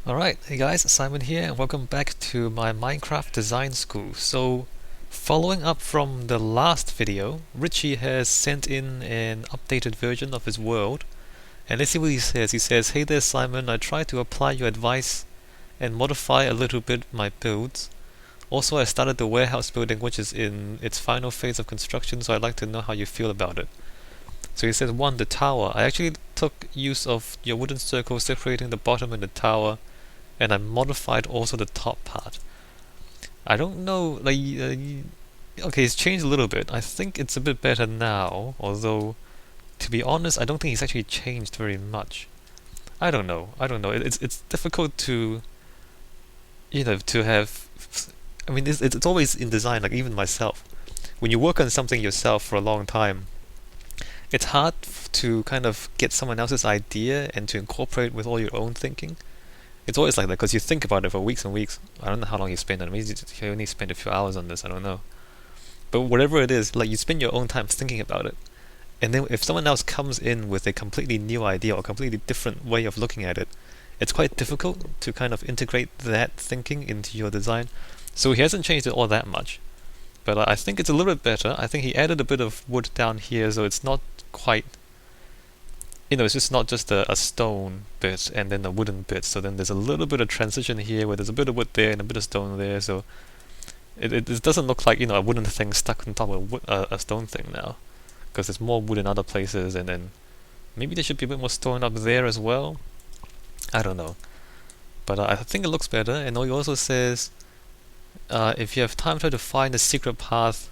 Alright, hey guys, Simon here and welcome back to my Minecraft design school. So, following up from the last video, Richi has sent in an updated version of his world. And let's see what he says. He says, "Hey there Simon, I tried to apply your advice and modify a little bit my builds. Also I started the warehouse building which is in its final phase of construction, so I'd like to know how you feel about it." So he says, 1. The tower. I actually took use of your wooden circle separating the bottom and the tower, and I modified also the top part. I don't know, okay, it's changed a little bit. I think it's a bit better now, although, to be honest, I don't think it's actually changed very much. I don't know. It's difficult to, to have. I mean, it's always in design. Like even myself, when you work on something yourself for a long time, it's hard to kind of get someone else's idea and to incorporate with all your own thinking. It's always like that because you think about it for weeks and weeks. I don't know how long you spend on it. Maybe you only spend a few hours on this. I don't know. But whatever it is, like you spend your own time thinking about it, and then if someone else comes in with a completely new idea or completely different way of looking at it, it's quite difficult to kind of integrate that thinking into your design. So he hasn't changed it all that much, but I think it's a little bit better. I think he added a bit of wood down here, so it's not quite. It's just not just a stone bit and then a wooden bit. So then there's a little bit of transition here where there's a bit of wood there and a bit of stone there. So it doesn't look like a wooden thing stuck on top of a stone thing now, because there's more wood in other places, and then maybe there should be a bit more stone up there as well. I don't know, but I think it looks better. And he also says, if you have time, try to find a secret path,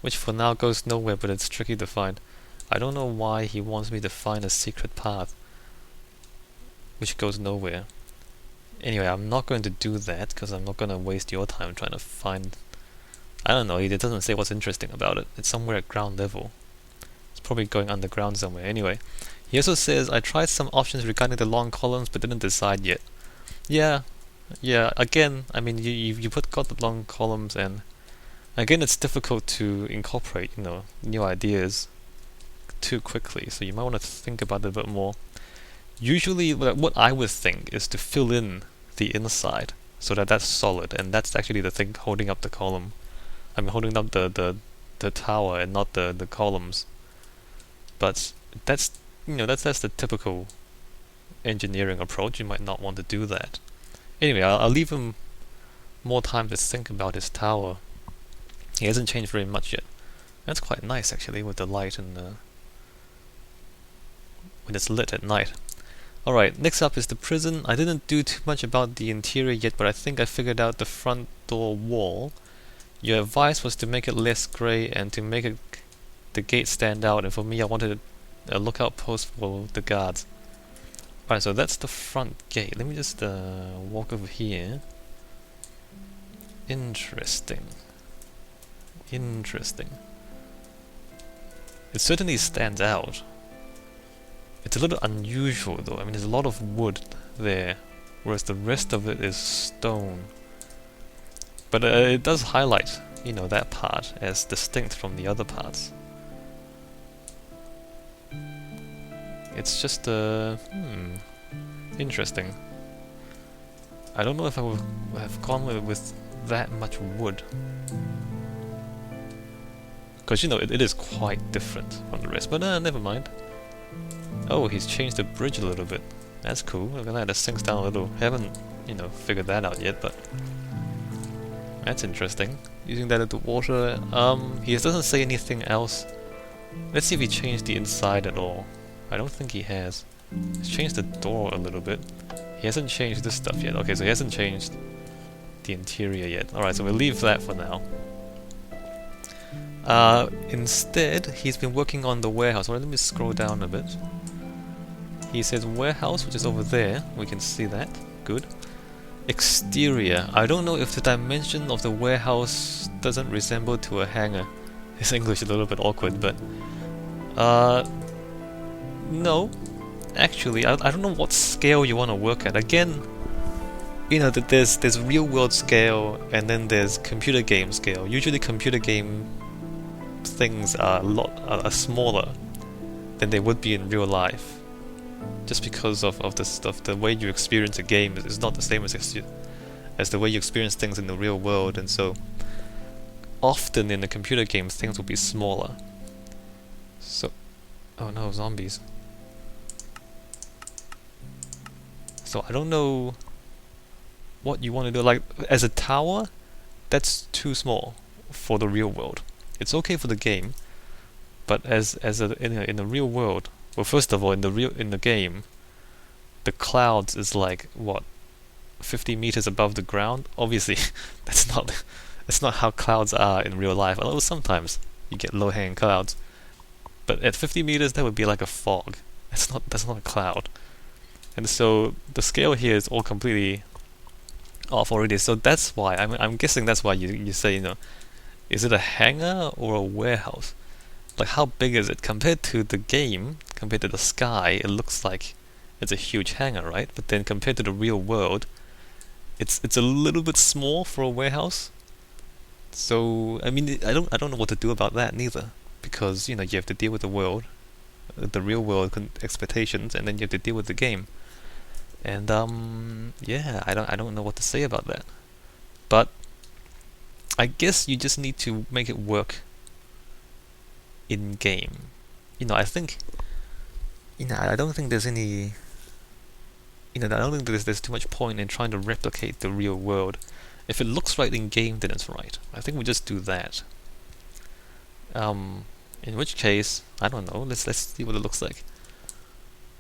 which for now goes nowhere, but it's tricky to find. I don't know why he wants me to find a secret path which goes nowhere. Anyway, I'm not going to do that because I'm not going to waste your time trying to find. I don't know, it doesn't say what's interesting about it. It's somewhere at ground level. It's probably going underground somewhere. Anyway, he also says, I tried some options regarding the long columns but didn't decide yet. Yeah, again, I mean, you got the long columns, and again, it's difficult to incorporate, new ideas too quickly, so you might want to think about it a bit more. Usually what I would think is to fill in the inside so that that's solid, and that's actually the thing holding up the column. I mean holding up the tower and not the columns. But that's that's the typical engineering approach. You might not want to do that. Anyway, I'll leave him more time to think about his tower. He hasn't changed very much yet. That's quite nice actually, with the light and when it's lit at night. Alright, next up is the prison. I didn't do too much about the interior yet, but I think I figured out the front door wall. Your advice was to make it less grey and to make the gate stand out, and for me I wanted a lookout post for the guards. Alright, so that's the front gate. Let me just walk over here. Interesting. It certainly stands out. It's a little unusual though. I mean, there's a lot of wood there, whereas the rest of it is stone. But it does highlight, that part as distinct from the other parts. It's just, interesting. I don't know if I would have gone with that much wood. Because, it is quite different from the rest, but never mind. Oh, he's changed the bridge a little bit. That's cool. Look at that, it sinks down a little. Haven't, figured that out yet, but that's interesting. Using that into water. He doesn't say anything else. Let's see if he changed the inside at all. I don't think he has. He's changed the door a little bit. He hasn't changed this stuff yet. Okay, so he hasn't changed the interior yet. Alright, so we'll leave that for now. Instead, he's been working on the warehouse. Alright, let me scroll down a bit. He says warehouse, which is over there. We can see that. Good. Exterior. I don't know if the dimension of the warehouse doesn't resemble to a hangar. His English is a little bit awkward, but no. Actually, I don't know what scale you want to work at. Again, there's real world scale and then there's computer game scale. Usually computer game things are smaller than they would be in real life. just because of the stuff, the way you experience a game is not the same as the way you experience things in the real world, and so often in the computer games things will be smaller. So, oh no, zombies. So I don't know what you want to do. Like, as a tower, that's too small for the real world. It's okay for the game, but in the real world, well, first of all, in the game, the clouds is like what, 50 meters above the ground. Obviously, that's not how clouds are in real life. Although sometimes you get low-hanging clouds, but at 50 meters that would be like a fog. That's not a cloud, and so the scale here is all completely off already. So that's why I'm guessing that's why you say, is it a hangar or a warehouse? Like, how big is it compared to the game? Compared to the sky, it looks like it's a huge hangar, right? But then compared to the real world, it's a little bit small for a warehouse. So I mean, I don't know what to do about that neither, because you have to deal with the world, the real world expectations, and then you have to deal with the game. And yeah, I don't know what to say about that. But I guess you just need to make it work in game. I think I don't think there's any I don't think there's too much point in trying to replicate the real world. If it looks right in game, then it's right. I think we just do that. In which case, I don't know. Let's see what it looks like.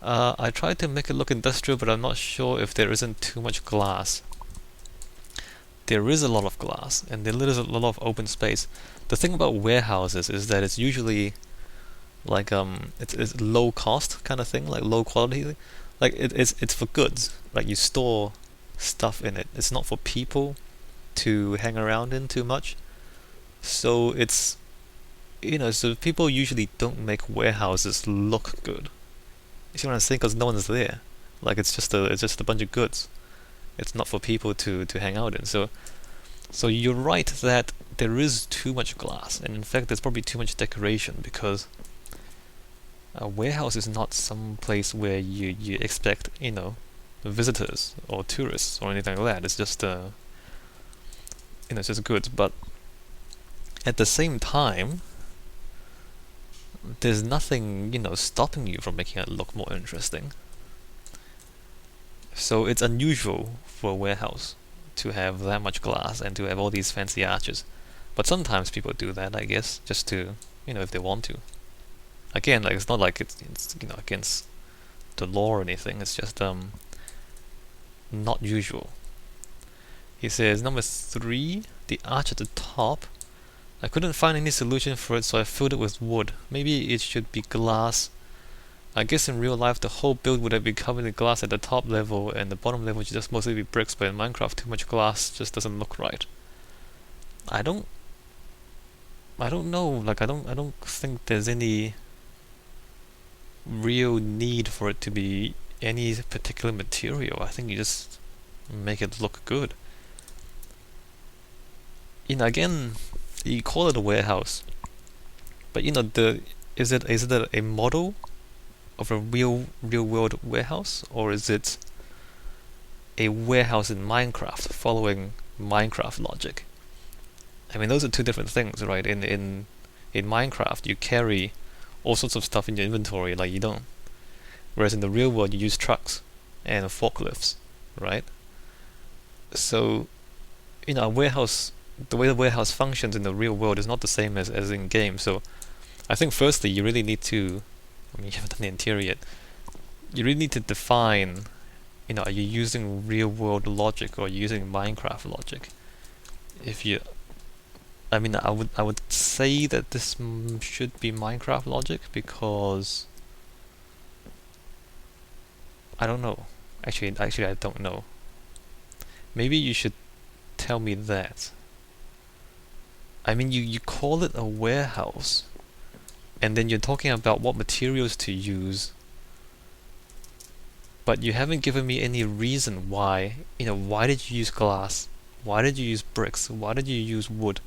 I tried to make it look industrial, but I'm not sure if there isn't too much glass. There is a lot of glass, and there is a lot of open space. The thing about warehouses is that it's usually like it's low cost kind of thing, like low quality. Like it's for goods. Like, you store stuff in it. It's not for people to hang around in too much. So it's so people usually don't make warehouses look good. You see what I'm saying? Because no one's there. Like, it's just a bunch of goods. It's not for people to hang out in. So you're right that there is too much glass, and in fact there's probably too much decoration, because a warehouse is not some place where you expect visitors or tourists or anything like that. It's just it's just goods. But at the same time, there's nothing stopping you from making it look more interesting. So it's unusual for a warehouse to have that much glass and to have all these fancy arches. But sometimes people do that, I guess, just to, if they want to. Again, like, it's not like it's against the law or anything. It's just not usual. He says, number 3, the arch at the top. I couldn't find any solution for it, so I filled it with wood. Maybe it should be glass. I guess in real life the whole build would have been covered in glass at the top level, and the bottom level should just mostly be bricks, but in Minecraft too much glass just doesn't look right. I don't know, like, I don't think there's any real need for it to be any particular material. I think you just make it look good. Again, you call it a warehouse, but is it a model of a real world warehouse, or is it a warehouse in Minecraft following Minecraft logic? I mean, those are two different things, right? In Minecraft, you carry all sorts of stuff in your inventory, like you don't. Whereas in the real world, you use trucks and forklifts, right? So, a warehouse, the way the warehouse functions in the real world is not the same as in game. So, I think firstly, you really need to, you haven't done the interior yet. You really need to define, are you using real world logic or are you using Minecraft logic? I would say that this should be Minecraft logic, because I don't know. Actually, I don't know. Maybe you should tell me that. I mean, you call it a warehouse, and then you're talking about what materials to use, but you haven't given me any reason why. Why did you use glass? Why did you use bricks? Why did you use wood?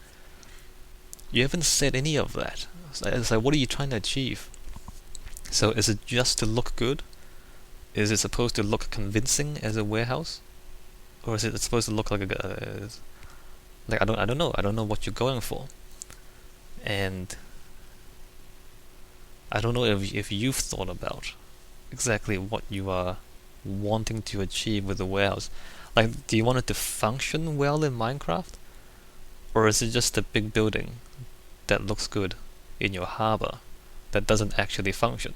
You haven't said any of that. It's like, what are you trying to achieve? So is it just to look good? Is it supposed to look convincing as a warehouse, or is it supposed to look like like I don't know. I don't know what you're going for, and I don't know if you've thought about exactly what you are wanting to achieve with the warehouse. Like, do you want it to function well in Minecraft, or is it just a big building that looks good in your harbor that doesn't actually function?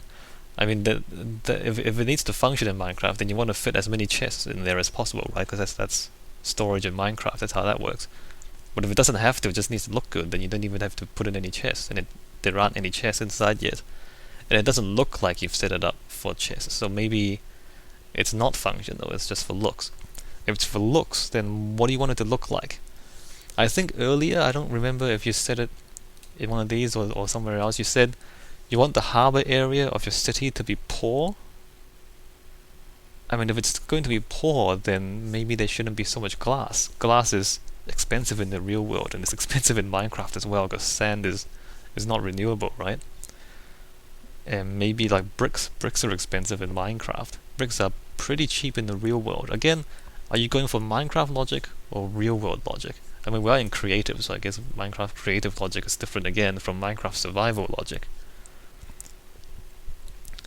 I mean, if it needs to function in Minecraft, then you want to fit as many chests in there as possible, right? Because that's storage in Minecraft. That's how that works. But if it doesn't have to, it just needs to look good, then you don't even have to put in any chests, and there aren't any chests inside yet. And it doesn't look like you've set it up for chests, so maybe it's not functional, it's just for looks. If it's for looks, then what do you want it to look like? I think earlier, I don't remember if you said it in one of these or somewhere else, you said you want the harbor area of your city to be poor. I mean, if it's going to be poor, then maybe there shouldn't be so much glass. Glass is expensive in the real world, and it's expensive in Minecraft as well, because sand is not renewable, right? And maybe like bricks are expensive in Minecraft. Bricks are pretty cheap in the real world. Again, are you going for Minecraft logic or real world logic? I mean, we're in creative, so I guess Minecraft creative logic is different again from Minecraft survival logic.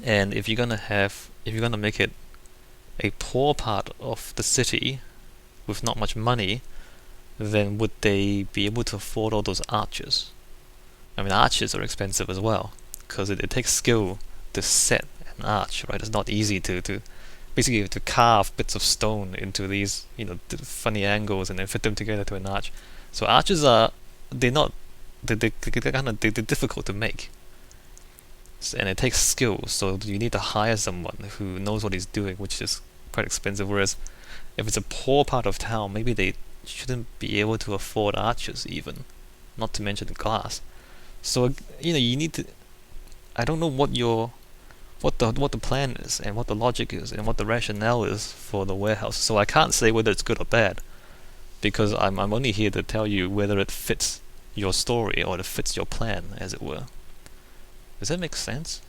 And if you're gonna make it a poor part of the city with not much money, then would they be able to afford all those arches? I mean, arches are expensive as well, because it takes skill to set an arch, right? It's not easy to basically to carve bits of stone into these, funny angles and then fit them together to an arch. So arches they're difficult to make, and it takes skill. So you need to hire someone who knows what he's doing, which is quite expensive. Whereas if it's a poor part of town, maybe they shouldn't be able to afford arches even, not to mention the glass. So you need to. I don't know what the plan is and what the logic is and what the rationale is for the warehouse. So I can't say whether it's good or bad, because I'm only here to tell you whether it fits your story or it fits your plan, as it were. Does that make sense?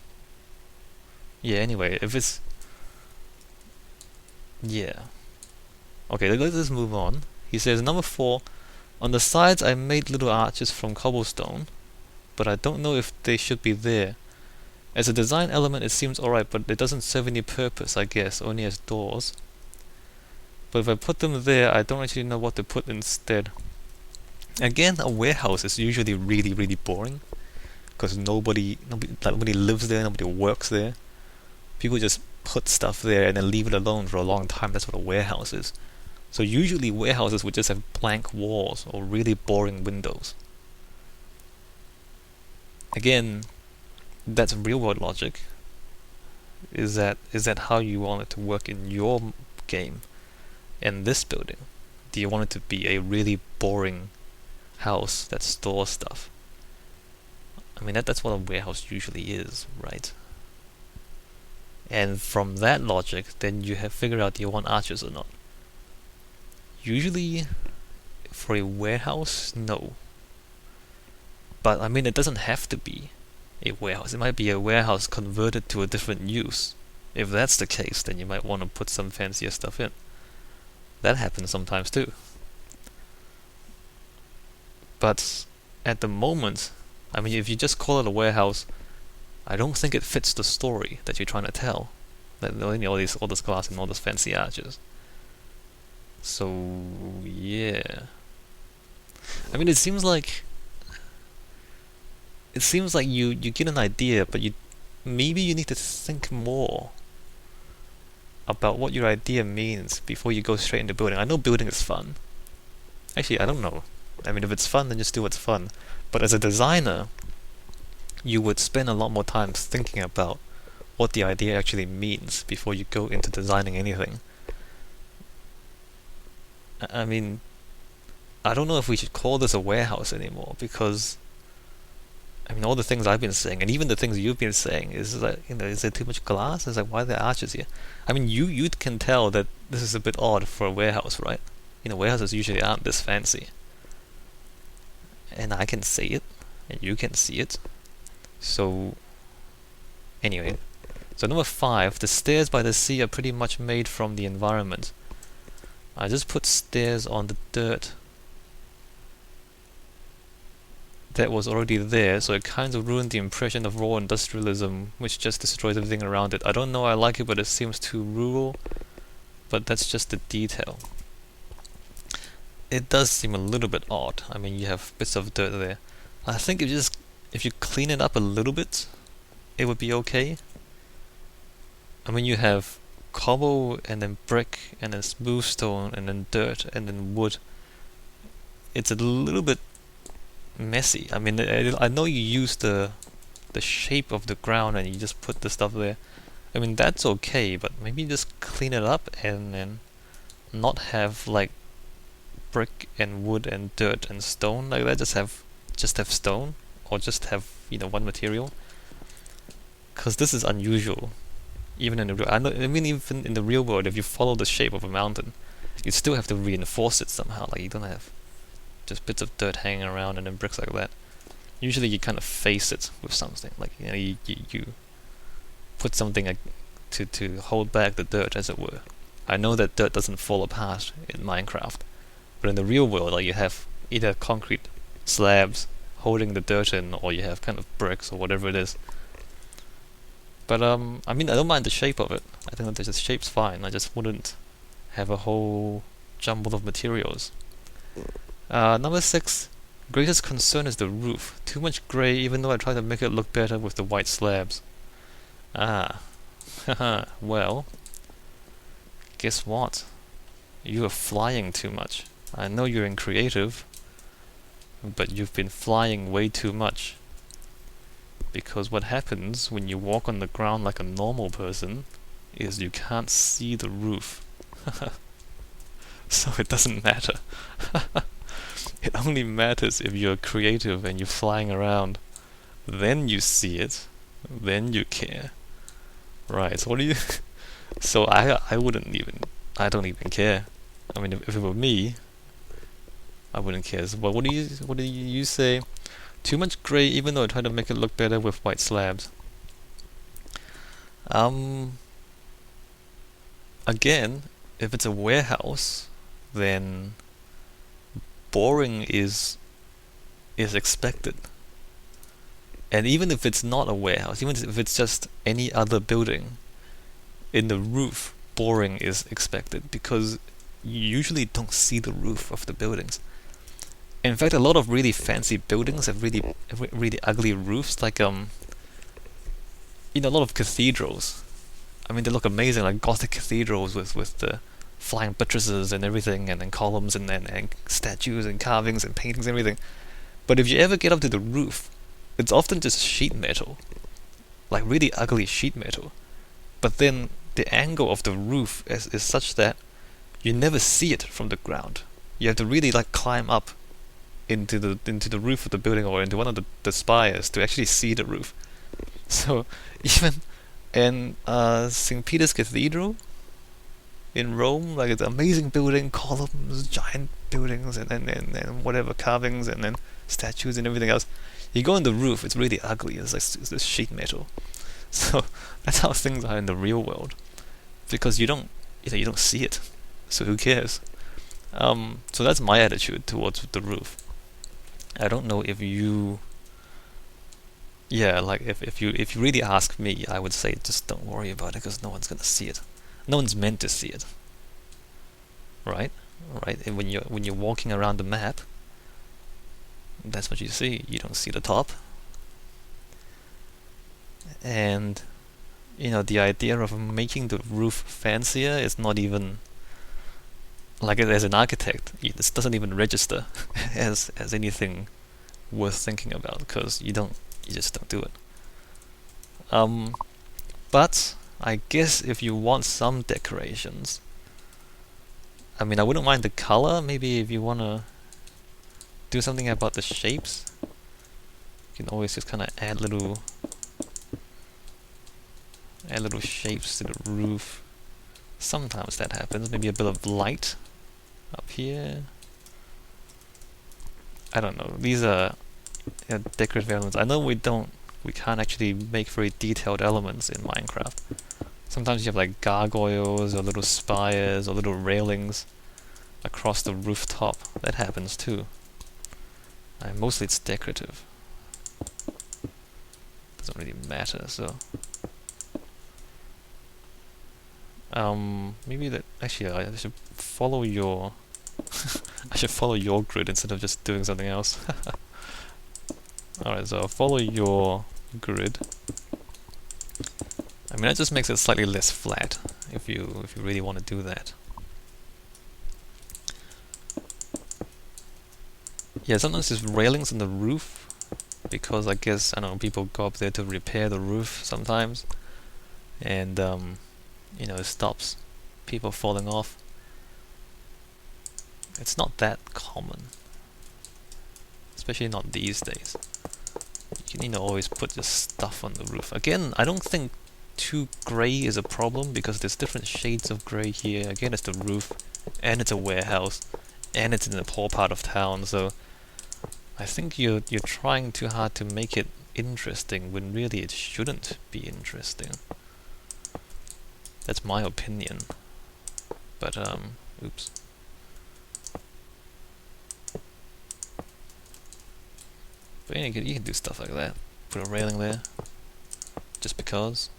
Yeah. Anyway, yeah. Okay, let's just move on. He says, number 4, on the sides I made little arches from cobblestone, but I don't know if they should be there. As a design element it seems alright, but it doesn't serve any purpose, I guess, only as doors. But if I put them there, I don't actually know what to put instead. Again, a warehouse is usually really, really boring, because nobody lives there, nobody works there. People just put stuff there and then leave it alone for a long time. That's what a warehouse is. So usually warehouses would just have blank walls or really boring windows. Again, that's real world logic. Is that how you want it to work in your game, in this building? Do you want it to be a really boring house that stores stuff? I mean, that's what a warehouse usually is, right? And from that logic, then you have figured out, do you want arches or not? Usually, for a warehouse, no. But I mean, it doesn't have to be a warehouse. It might be a warehouse converted to a different use. If that's the case, then you might want to put some fancier stuff in. That happens sometimes too. But at the moment, I mean, if you just call it a warehouse, I don't think it fits the story that you're trying to tell. That all this glass and all those fancy arches. So yeah, I mean, it seems like you get an idea, but maybe you need to think more about what your idea means before you go straight into building. I know building is fun. Actually, I don't know. I mean, if it's fun, then just do what's fun. But as a designer, you would spend a lot more time thinking about what the idea actually means before you go into designing anything. I mean, I don't know if we should call this a warehouse anymore, because I mean, all the things I've been saying, and even the things you've been saying, is that, is there too much glass? It's like, why are there arches here? I mean, you can tell that this is a bit odd for a warehouse, right? Warehouses usually aren't this fancy. And I can see it, and you can see it. So, anyway, So number 5, the stairs by the sea are pretty much made from the environment. I just put stairs on the dirt that was already there, so it kind of ruined the impression of raw industrialism, which just destroys everything around it. I don't know, I like it, but it seems too rural, but that's just the detail. It does seem a little bit odd. I mean, you have bits of dirt there. I think if you clean it up a little bit, it would be okay. I mean, you have cobble and then brick and then smooth stone and then dirt and then wood. It's a little bit messy. I mean, I know you use the shape of the ground and you just put the stuff there. I mean, that's okay, but maybe just clean it up and then not have like brick and wood and dirt and stone like that. Just have stone, or just have, you know, one material. Because this is unusual. Even in the even in the real world, if you follow the shape of a mountain, you still have to reinforce it somehow. Like, you don't have just bits of dirt hanging around and then bricks like that. Usually you kind of face it with something, like, you know, you put something like to hold back the dirt, as it were. I know that dirt doesn't fall apart in Minecraft, but in the real world, like, you have either concrete slabs holding the dirt in, or you have kind of bricks or whatever it is. But I mean, I don't mind the shape of it. I think that the shape's fine. I just wouldn't have a whole jumble of materials. Number 6, greatest concern is the roof. Too much grey, even though I try to make it look better with the white slabs. Ah, well, guess what? You are flying too much. I know you're in creative, but you've been flying way too much. Because what happens when you walk on the ground like a normal person is you can't see the roof. So it doesn't matter. It only matters if you're creative and you're flying around. Then you see it. Then you care. Right, so what do you... So I don't even care. I mean, if it were me, I wouldn't care. So, but what do you say? Too much grey, even though I try to make it look better with white slabs. Again, if it's a warehouse, then boring is expected. And even if it's not a warehouse, even if it's just any other building, in the roof, boring is expected, because you usually don't see the roof of the buildings. In fact, a lot of really fancy buildings have really ugly roofs, like you know, a lot of cathedrals. I mean, they look amazing, like Gothic cathedrals with the flying buttresses and everything, and columns and statues and carvings and paintings and everything. But if you ever get up to the roof, it's often just sheet metal, like really ugly sheet metal. But then the angle of the roof is such that you never see it from the ground. You have to really like climb up into the roof of the building, or into one of the spires, to actually see the roof. So even in St. Peter's Cathedral in Rome, like, it's an amazing building, columns, giant buildings, and whatever carvings and then statues and everything else. You go on the roof, it's really ugly. It's this sheet metal. So that's how things are in the real world, because you don't see it. So who cares? So that's my attitude towards the roof. I don't know if you... Yeah, like, if you really ask me, I would say just don't worry about it, because no one's gonna see it. No one's meant to see it. Right? Right? And when you're walking around the map, that's what you see. You don't see the top. And, you know, the idea of making the roof fancier is not even... Like, as an architect, this doesn't even register as anything worth thinking about, because you just don't do it. But I guess if you want some decorations, I mean, I wouldn't mind the color. Maybe if you wanna do something about the shapes, you can always just kind of add little shapes to the roof. Sometimes that happens. Maybe a bit of light up here. I don't know. These are decorative elements. I know we don't we can't actually make very detailed elements in Minecraft. Sometimes you have like gargoyles or little spires or little railings across the rooftop. That happens too. And mostly it's decorative. Doesn't really matter, so maybe that actually I should follow your I should follow your grid instead of just doing something else. Alright, so I'll follow your grid. I mean, that just makes it slightly less flat if you really want to do that. Yeah, sometimes there's railings on the roof because I guess, I don't know, people go up there to repair the roof sometimes, and you know, it stops people falling off. It's not that common, especially not these days. You can, always put your stuff on the roof. Again, I don't think too grey is a problem because there's different shades of grey here. Again, it's the roof, and it's a warehouse, and it's in a poor part of town, so I think you're trying too hard to make it interesting when really it shouldn't be interesting. That's my opinion. But oops. But yeah, you can do stuff like that. Put a railing there, just because.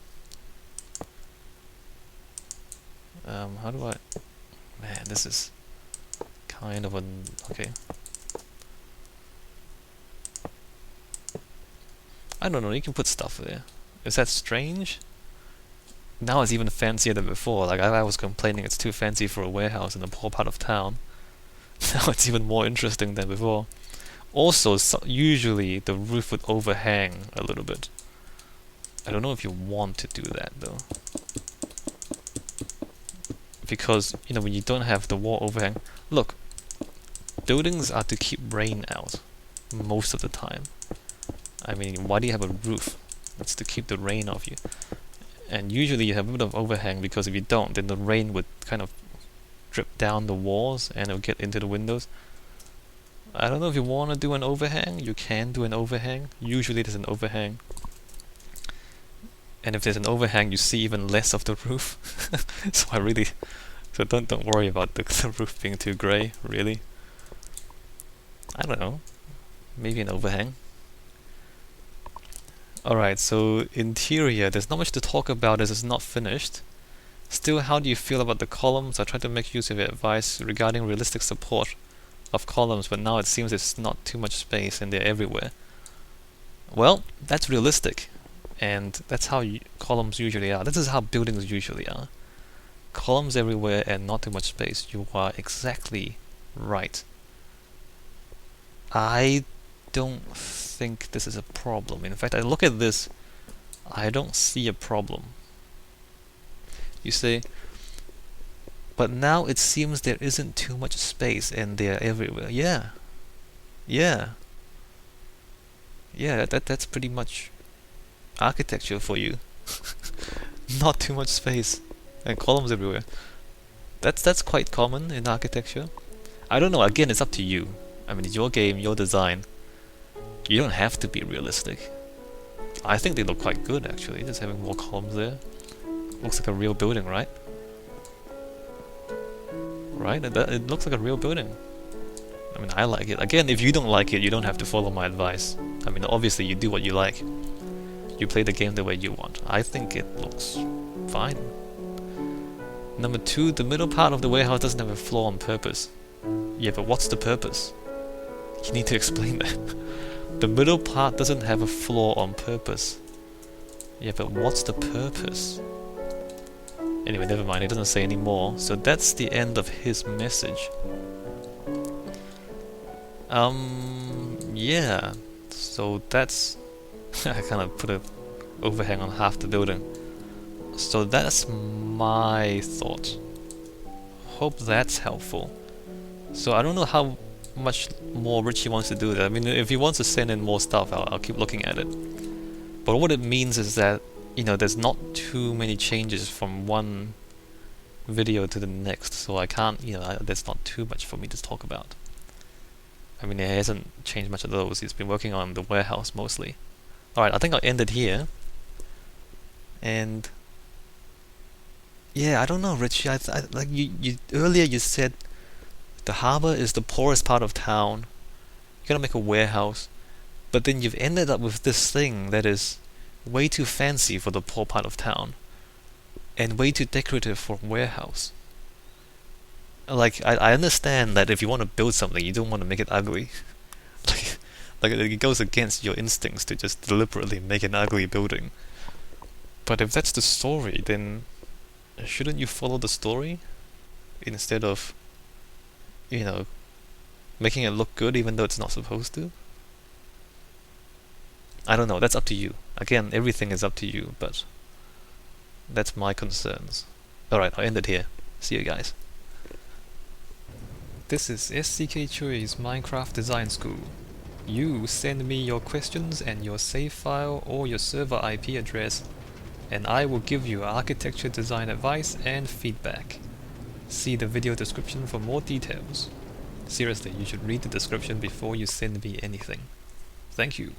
How do I? Man, this is kind of an okay. I don't know. You can put stuff there. Is that strange? Now it's even fancier than before. Like I was complaining it's too fancy for a warehouse in a poor part of town. Now it's even more interesting than before. Also, usually the roof would overhang a little bit. I don't know if you want to do that though. Because, when you don't have the wall overhang... Look, buildings are to keep rain out most of the time. I mean, why do you have a roof? It's to keep the rain off you. And usually you have a bit of overhang because if you don't, then the rain would kind of drip down the walls and it'll get into the windows. I don't know if you want to do an overhang. You can do an overhang. Usually there's an overhang. And if there's an overhang, you see even less of the roof. So don't worry about the roof being too grey, really. I don't know. Maybe an overhang. Alright, so interior, there's not much to talk about as it's not finished. Still, how do you feel about the columns? I tried to make use of your advice regarding realistic support of columns, but now it seems there's not too much space and they're everywhere. Well, that's realistic, and that's how columns usually are. This is how buildings usually are. Columns everywhere and not too much space. You are exactly right. I don't think this is a problem. In fact, I look at this, I don't see a problem. You say, but now it seems there isn't too much space and they're everywhere. Yeah. That's pretty much architecture for you. Not too much space and columns everywhere. That's quite common in architecture. I don't know, again, it's up to you. I mean, it's your game, your design. You don't have to be realistic. I think they look quite good, actually, just having more columns there. Looks like a real building, right? Right? It looks like a real building. I mean, I like it. Again, if you don't like it, you don't have to follow my advice. I mean, obviously you do what you like. You play the game the way you want. I think it looks fine. Number 2, the middle part of the warehouse doesn't have a floor on purpose. Yeah, but what's the purpose? You need to explain that. The middle part doesn't have a floor on purpose. Yeah, but what's the purpose? Anyway, never mind, it doesn't say any more. So that's the end of his message. Yeah. So that's... I kind of put an overhang on half the building. So that's my thought. Hope that's helpful. So I don't know how much more Richi wants to do that. I mean, if he wants to send in more stuff, I'll keep looking at it. But what it means is that, there's not too many changes from one video to the next, so I can't, there's not too much for me to talk about. I mean, he hasn't changed much of those. He's been working on the warehouse mostly. Alright, I think I'll end it here. And yeah, I don't know, Richie. Like you earlier you said the harbor is the poorest part of town. You're gonna make a warehouse, but then you've ended up with this thing that is way too fancy for the poor part of town, and way too decorative for a warehouse. Like I understand that if you want to build something, you don't want to make it ugly. like like it goes against your instincts to just deliberately make an ugly building. But if that's the story, then shouldn't you follow the story instead of, you know, making it look good even though it's not supposed to? I don't know, that's up to you. Again, everything is up to you, but that's my concerns. Alright, I'll end it here. See you guys. This is SCKChui's Minecraft Design School. You send me your questions and your save file or your server IP address, and I will give you architecture design advice and feedback. See the video description for more details. Seriously, you should read the description before you send me anything. Thank you.